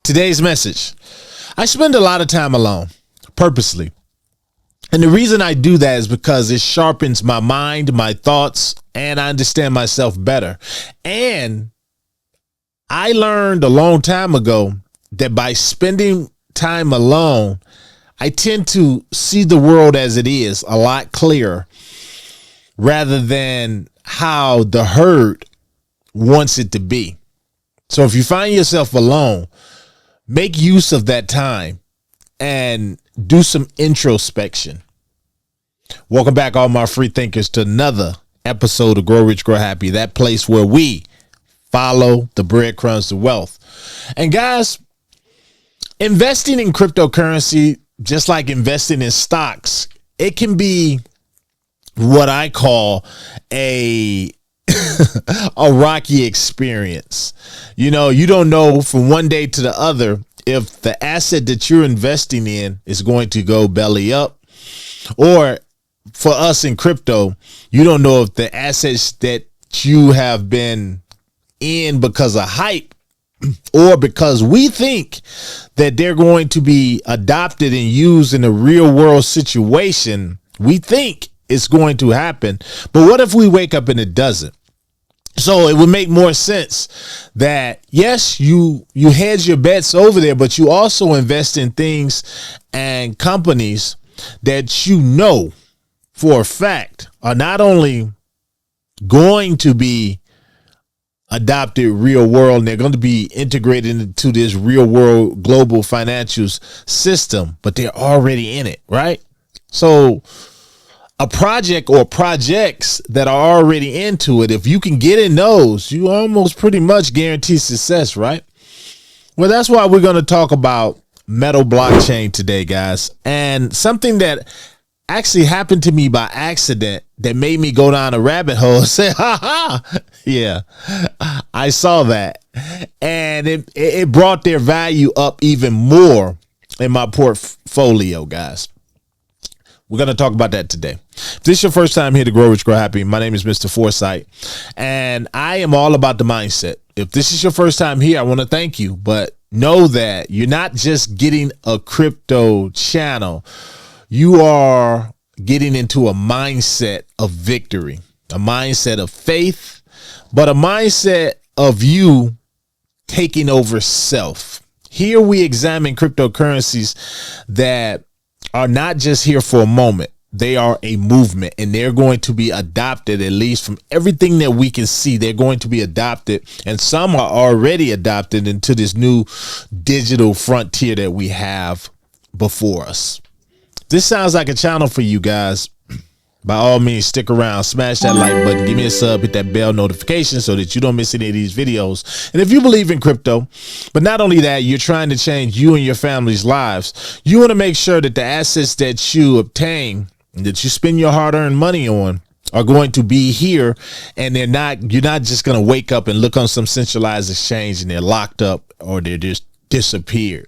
Today's message. I spend a lot of time alone, purposely. And the reason I do that is because it sharpens my mind, my thoughts, and I understand myself better. And I learned a long time ago that by spending time alone, I tend to see the world as it is a lot clearer rather than how the herd wants it to be. So if you find yourself alone, make use of that time and do some introspection. Welcome back, all my free thinkers, to another episode of Grow Rich, Grow Happy, that place where we follow the breadcrumbs to wealth. And guys, investing in cryptocurrency, just like investing in stocks, it can be what I call a rocky experience. You know, you don't know from one day to the other if the asset that you're investing in is going to go belly up, or for us in crypto, you don't know if the assets that you have been in because of hype or because we think that they're going to be adopted and used in a real world situation, we think it's going to happen. But what if we wake up and it doesn't? So it would make more sense that, yes, you hedge your bets over there, but you also invest in things and companies that you know for a fact are not only going to be adopted real world, and they're going to be integrated into this real world global financial system, but they're already in it, right? So a project or projects that are already into it, if you can get in those, you almost pretty much guarantee success, right? Well, that's why we're going to talk about Metal blockchain today, guys. And something that actually happened to me by accident that made me go down a rabbit hole and say, yeah, I saw that. And it brought their value up even more in my portfolio, guys. We're going to talk about that today. If this is your first time here to Grow Rich, Grow Happy, my name is Mr. Foresight, and I am all about the mindset. If this is your first time here, I want to thank you, but know that you're not just getting a crypto channel. You are getting into a mindset of victory, a mindset of faith, but a mindset of you taking over self. Here we examine cryptocurrencies that are not just here for a moment. They are a movement, and they're going to be adopted, at least from everything that we can see. They're going to be adopted, and some are already adopted into this new digital frontier that we have before us. This sounds like a channel for you guys. By all means, stick around, smash that like button, give me a sub, hit that bell notification so that you don't miss any of these videos. And if you believe in crypto, but not only that, you're trying to change you and your family's lives, you want to make sure that the assets that you obtain, that you spend your hard-earned money on, are going to be here, and you're not just going to wake up and look on some centralized exchange and they're locked up or they're just disappeared.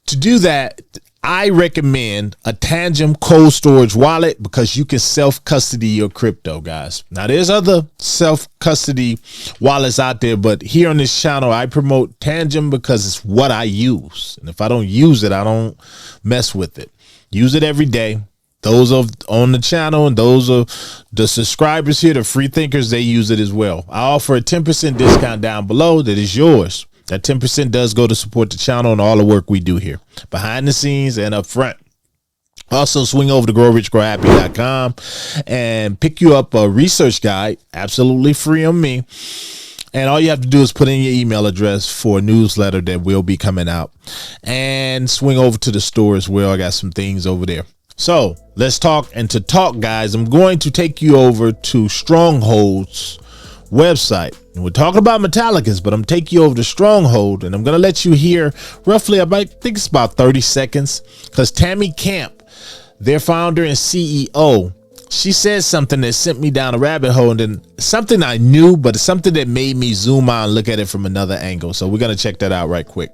To do that, I recommend a Tangem cold storage wallet because you can self-custody your crypto, guys. Now, there's other self-custody wallets out there, but here on this channel, I promote Tangem because it's what I use. And if I don't use it, I don't mess with it. Use it every day. Those on the channel and those of the subscribers here, the free thinkers, they use it as well. I offer a 10% discount down below that is yours. That 10% does go to support the channel and all the work we do here behind the scenes and up front. Also, swing over to growrichgrowhappy.com and pick you up a research guide, absolutely free on me. And all you have to do is put in your email address for a newsletter that will be coming out, and swing over to the store as well. I got some things over there. So let's talk. And to talk, guys, I'm going to take you over to Stronghold's website. And we're talking about Metallicus, but I'm taking you over to Stronghold, and I'm going to let you hear roughly, I think it's about 30 seconds, because Tammy Camp, their founder and CEO, she said something that sent me down a rabbit hole, and then something I knew, but it's something that made me zoom out and look at it from another angle. So we're going to check that out right quick.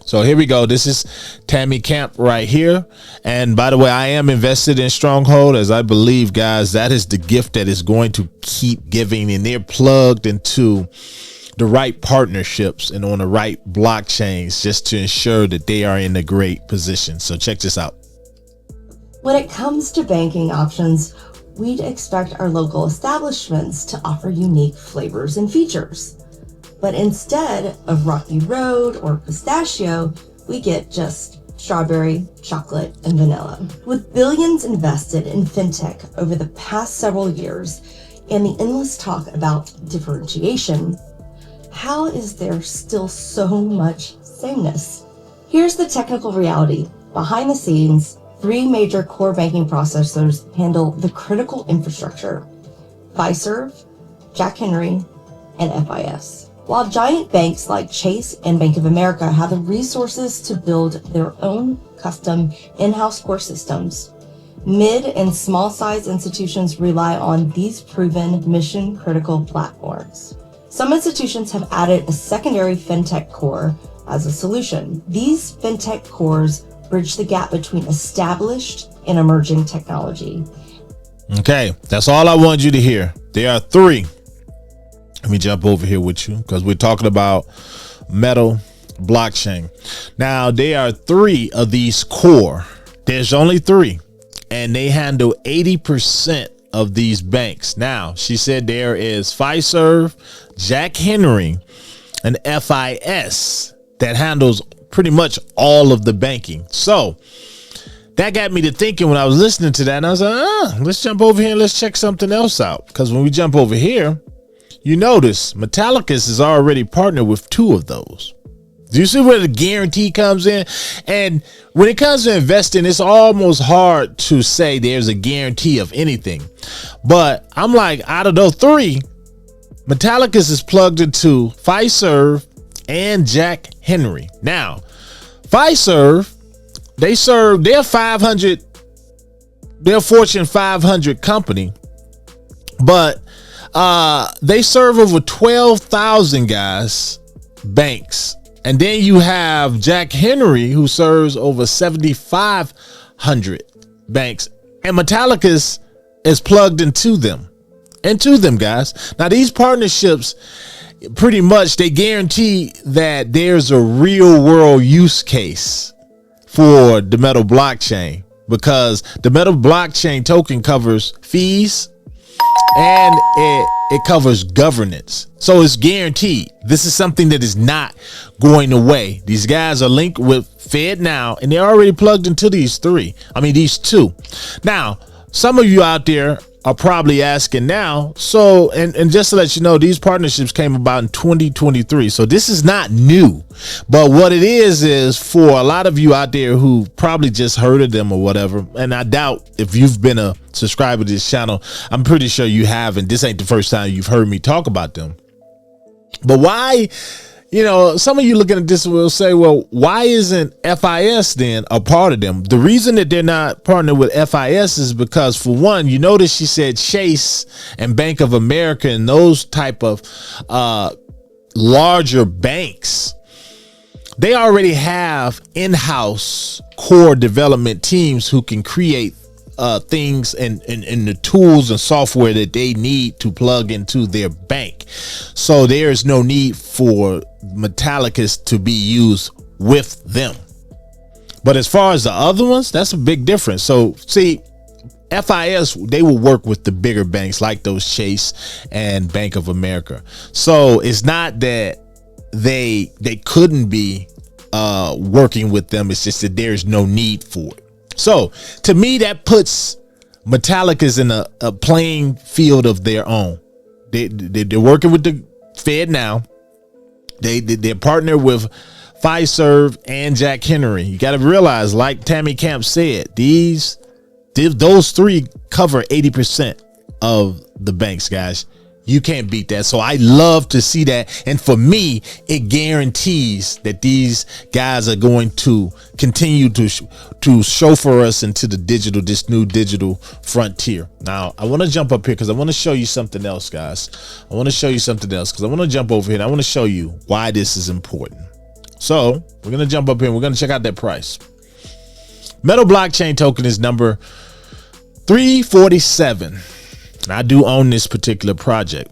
So here we go. This is Tammy Camp right here. And by the way, I am invested in Stronghold, as I believe, guys, that is the gift that is going to keep giving. And they're plugged into the right partnerships and on the right blockchains just to ensure that they are in a great position. So check this out. When it comes to banking options, we'd expect our local establishments to offer unique flavors and features. But instead of Rocky Road or pistachio, we get just strawberry, chocolate, and vanilla. With billions invested in fintech over the past several years and the endless talk about differentiation, how is there still so much sameness? Here's the technical reality. Behind the scenes, 3 major core banking processors handle the critical infrastructure: Fiserv, Jack Henry, and FIS. While giant banks like Chase and Bank of America have the resources to build their own custom in-house core systems, mid and small-sized institutions rely on these proven mission-critical platforms. Some institutions have added a secondary fintech core as a solution. These fintech cores bridge the gap between established and emerging technology. Okay, that's all I wanted you to hear. There are 3. Let me jump over here with you because we're talking about Metal blockchain. Now, there are 3 of these core. There's only 3, and they handle 80% of these banks. Now, she said there is Fiserv, Jack Henry, and FIS that handles pretty much all of the banking. So that got me to thinking when I was listening to that, and I was like, let's jump over here and let's check something else out. Because when we jump over here, you notice Metallicus is already partnered with 2 of those. Do you see where the guarantee comes in? And when it comes to investing, it's almost hard to say there's a guarantee of anything. But I'm like, out of those 3, Metallicus is plugged into Fiserv and Jack Henry. Now, Fiserv, they're Fortune 500 company, but they serve over 12,000 banks. And then you have Jack Henry, who serves over 7,500 banks, and Metallicus is plugged into them, guys. Now, these partnerships, pretty much, they guarantee that there's a real world use case for the Metal blockchain, because the Metal blockchain token covers fees and it covers governance. So it's guaranteed. This is something that is not going away. These guys are linked with FedNow, and they're already plugged into these 2. Now, some of you out there are probably asking now, so, and just to let you know, these partnerships came about in 2023. So this is not new. But what it is for a lot of you out there who probably just heard of them or whatever, and I doubt if you've been a subscriber to this channel, I'm pretty sure you haven't. This ain't the first time you've heard me talk about them. But why? Some of you looking at this will say, well, why isn't FIS then a part of them? The reason that they're not partnered with FIS is because, for one, you notice she said Chase and Bank of America and those type of larger banks. They already have in-house core development teams who can create things and the tools and software that they need to plug into their bank. So there is no need for Metallicus to be used with them. But as far as the other ones, that's a big difference. So see, FIS, they will work with the bigger banks like those Chase and Bank of America. So it's not that they couldn't be working with them. It's just that there's no need for it. So to me, that puts Metallicus in a playing field of their own. They're working with the Fed now. They're partnered with Fiserv and Jack Henry. You got to realize, like Tammy Camp said, those 3 cover 80% of the banks, guys. You can't beat that. So I love to see that. And for me, it guarantees that these guys are going to continue to chauffeur us into this new digital frontier. Now, I want to jump up here because I want to show you something else, guys. I want to jump over here and I want to show you why this is important. So we're going to jump up here and we're going to check out that price. Metal blockchain token is number 347. And I do own this particular project.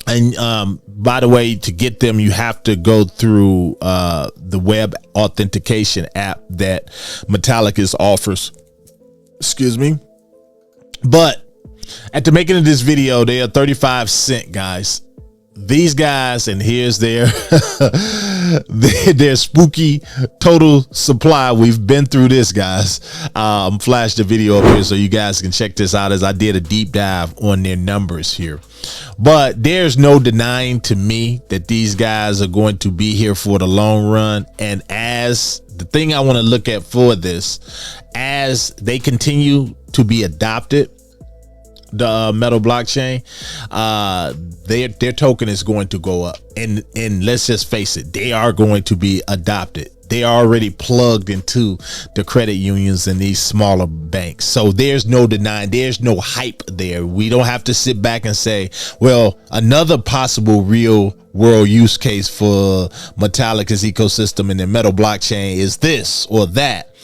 And by the way, to get them, you have to go through the web authentication app that Metallicus offers. Excuse me. But at the making of this video, they are 35 cents, guys. These guys, and here's their their spooky total supply. We've been through this, guys. Flash the video up here so you guys can check this out as I did a deep dive on their numbers here. But there's no denying to me that these guys are going to be here for the long run. And as the thing I want to look at for this, as they continue to be adopted, the metal blockchain, their token is going to go up, and let's just face it, they are going to be adopted. They are already plugged into the credit unions and these smaller banks, so there's no denying, there's no hype there. We don't have to sit back and say, well, another possible real world use case for Metallicus ecosystem and the metal blockchain is this or that.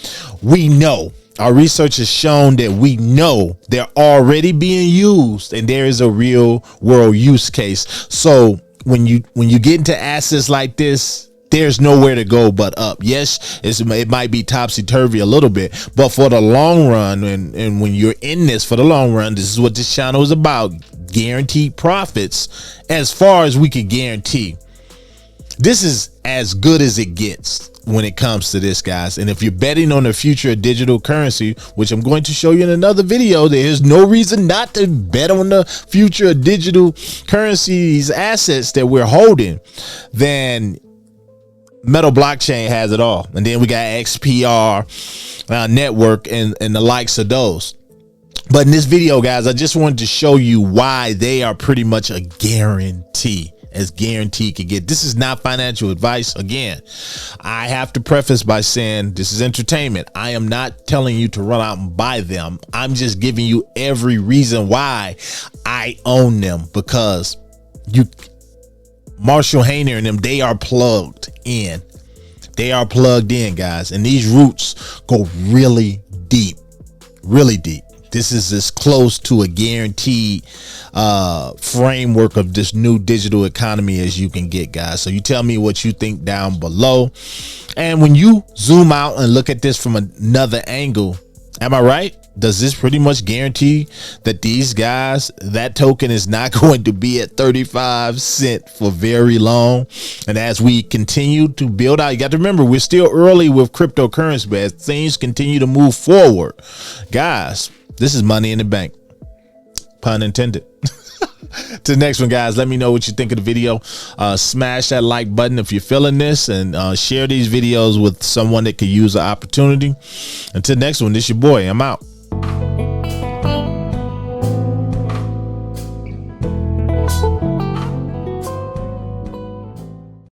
We know, our research has shown that we know they're already being used, and there is a real world use case. So when you get into assets like this, there's nowhere to go but up. Yes, it might be topsy-turvy a little bit, but for the long run, and when you're in this for the long run, this is what this channel is about: guaranteed profits as far as we can guarantee. This is as good as it gets when it comes to this, guys. And if you're betting on the future of digital currency, which I'm going to show you in another video, there is no reason not to bet on the future of digital currency, these assets that we're holding, then metal blockchain has it all. And then we got XPR network and the likes of those. But in this video, guys, I just wanted to show you why they are pretty much a guarantee. As guaranteed can get. This is not financial advice. Again, I have to preface by saying this is entertainment. I am not telling you to run out and buy them. I'm just giving you every reason why I own them, because Marshall Hayner and them, they are plugged in. They are plugged in, guys, and these roots go really deep, really deep. This is as close to a guaranteed framework of this new digital economy as you can get, guys. So you tell me what you think down below. And when you zoom out and look at this from another angle, am I right? Does this pretty much guarantee that these guys, that token is not going to be at 35 cents for very long? And as we continue to build out, you got to remember, we're still early with cryptocurrency, but as things continue to move forward, guys, this is money in the bank, pun intended. To the next one, guys, let me know what you think of the video. Smash that like button if you're feeling this, and share these videos with someone that could use the opportunity. Until next one, this your boy. I'm out.